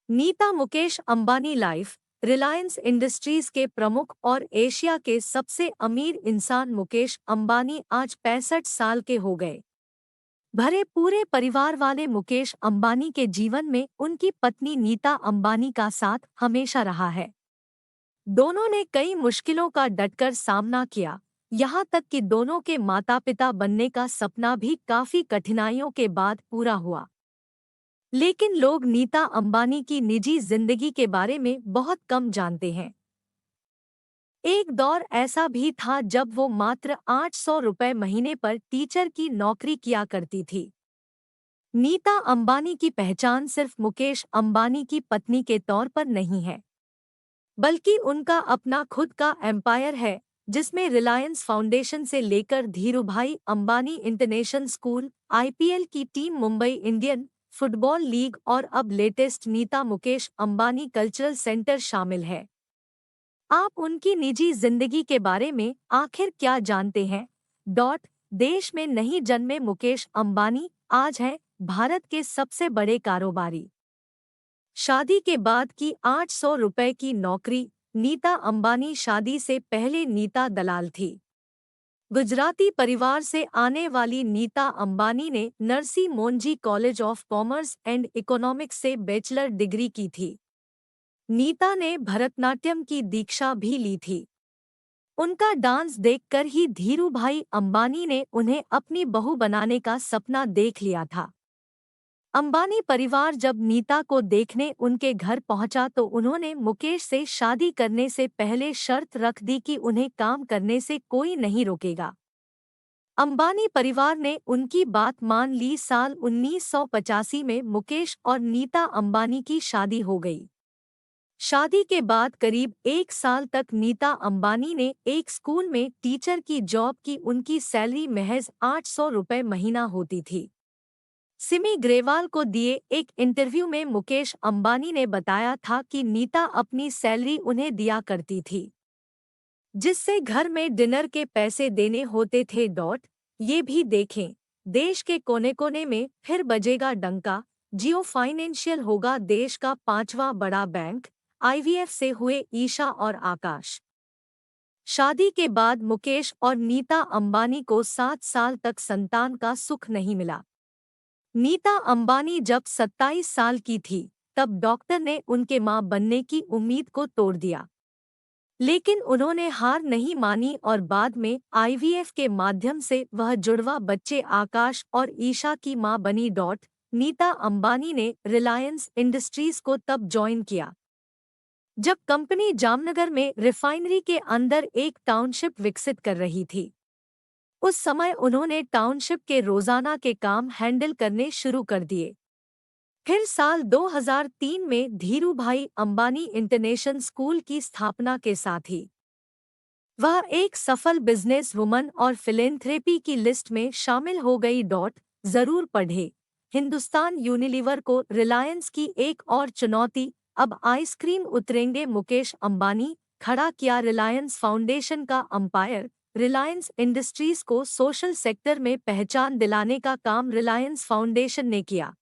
Nita Mukesh Ambani life Reliance industries के प्रमुख और एशिया के सबसे अमीर इंसान मुकेश अंबानी आज 65 साल के हो गए। भरे पूरे परिवार वाले मुकेश अंबानी के जीवन में उनकी पत्नी नीता अंबानी का साथ हमेशा रहा है। दोनों ने कई मुश्किलों का डटकर सामना किया, यहाँ तक कि दोनों के माता पिता बनने का सपना भी काफी कठिनाइयों के बाद पूरा हुआ। लेकिन लोग नीता अंबानी की निजी जिंदगी के बारे में बहुत कम जानते हैं। एक दौर ऐसा भी था जब वो मात्र 800 रुपए महीने पर टीचर की नौकरी किया करती थी। नीता अंबानी की पहचान सिर्फ मुकेश अंबानी की पत्नी के तौर पर नहीं है, बल्कि उनका अपना खुद का एम्पायर है, जिसमें रिलायंस फाउंडेशन से लेकर Dhirubhai Ambani international school, IPL की team, Mumbai Indian football league और अब latest Nita Mukesh Ambani cultural centre शामिल है। आप उनकी निजी जिंदगी के बारे में आखिर क्या जानते हैं? देश में नहीं जन्मे मुकेश अंबानी आज हैं भारत के सबसे बड़े कारोबारी। शादी के बाद की 800 रुपए की नौकरी। नीता अंबानी शादी से पहले नीता दलाल थी। गुजराती परिवार से आने वाली नीता अंबानी ने Narsee Monjee college of commerce and economics से बैचलर डिग्री की थी। नीता ने भरतनाट्यम की दीक्षा भी ली थी। उनका डांस देखकर ही धीरूभाई अंबानी ने उन्हें अपनी बहू बनाने का सपना देख लिया था। अंबानी परिवार जब नीता को देखने उनके घर पहुंचा तो उन्होंने मुकेश से शादी करने से पहले शर्त रख दी कि उन्हें काम करने से कोई नहीं रोकेगा। अंबानी परिवार ने उनकी बात मान ली। साल 1985 में मुकेश और नीता अंबानी की शादी हो गई। शादी के बाद करीब 1 साल तक नीता अंबानी ने एक स्कूल में टीचर की जॉब की। उनकी सैलरी महज 800 रुपए महीना होती थी। सिमी ग्रेवाल को दिए एक इंटरव्यू में मुकेश अंबानी ने बताया था कि नीता अपनी सैलरी उन्हें दिया करती थी, जिससे घर में डिनर के पैसे देने होते थे। ये भी देखें, देश के कोने कोने में फिर बजेगा डंका। जियो फाइनेंशियल होगा देश का 5वां बड़ा बैंक। आईवीएफ से हुए ईशा और आकाश। शादी के बाद मुकेश और नीता अंबानी को 7 साल तक संतान का सुख नहीं मिला। नीता अंबानी जब 27 साल की थी, तब डॉक्टर ने उनके मां बनने की उम्मीद को तोड़ दिया। लेकिन उन्होंने हार नहीं मानी और बाद में आईवीएफ के माध्यम से वह जुड़वा बच्चे आकाश और ईशा की मां बनी। नीता अंबानी ने रिलायंस इंडस्ट्रीज को तब ज्वाइन किया जब कंपनी जामनगर में रिफाइनरी के अंदर एक टाउनशिप विकसित कर रही थी। उस समय उन्होंने टाउनशिप के रोजाना के काम हैंडल करने शुरू कर दिए। फिर साल 2003 में धीरूभाई अंबानी इंटरनेशनल स्कूल की स्थापना के साथ ही वह एक सफल बिजनेस वुमन और फिलेंथ्रेपी की लिस्ट में शामिल हो गई। जरूर पढ़े, हिंदुस्तान यूनिलीवर को रिलायंस की एक और चुनौती, अब आइसक्रीम उतरेंगे मुकेश अंबानी। खड़ा किया रिलायंस फाउंडेशन का अंपायर। रिलायंस इंडस्ट्रीज को सोशल सेक्टर में पहचान दिलाने का काम रिलायंस फाउंडेशन ने किया।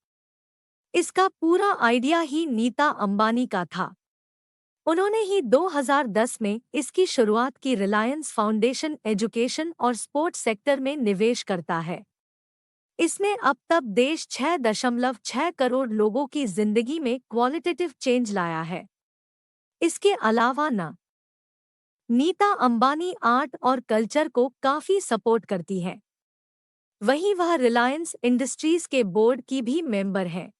इसका पूरा आइडिया ही नीता अंबानी का था। उन्होंने ही 2010 में इसकी शुरुआत की। रिलायंस फाउंडेशन एजुकेशन और स्पोर्ट्स सेक्टर में निवेश करता है। इसने अब तक देश 6.6 करोड़ लोगों की जिंदगी में क्वालिटेटिव चेंज लाया है। इसके अलावा नीता अंबानी आर्ट और कल्चर को काफी सपोर्ट करती है। वहीं वह रिलायंस इंडस्ट्रीज के बोर्ड की भी मेंबर है।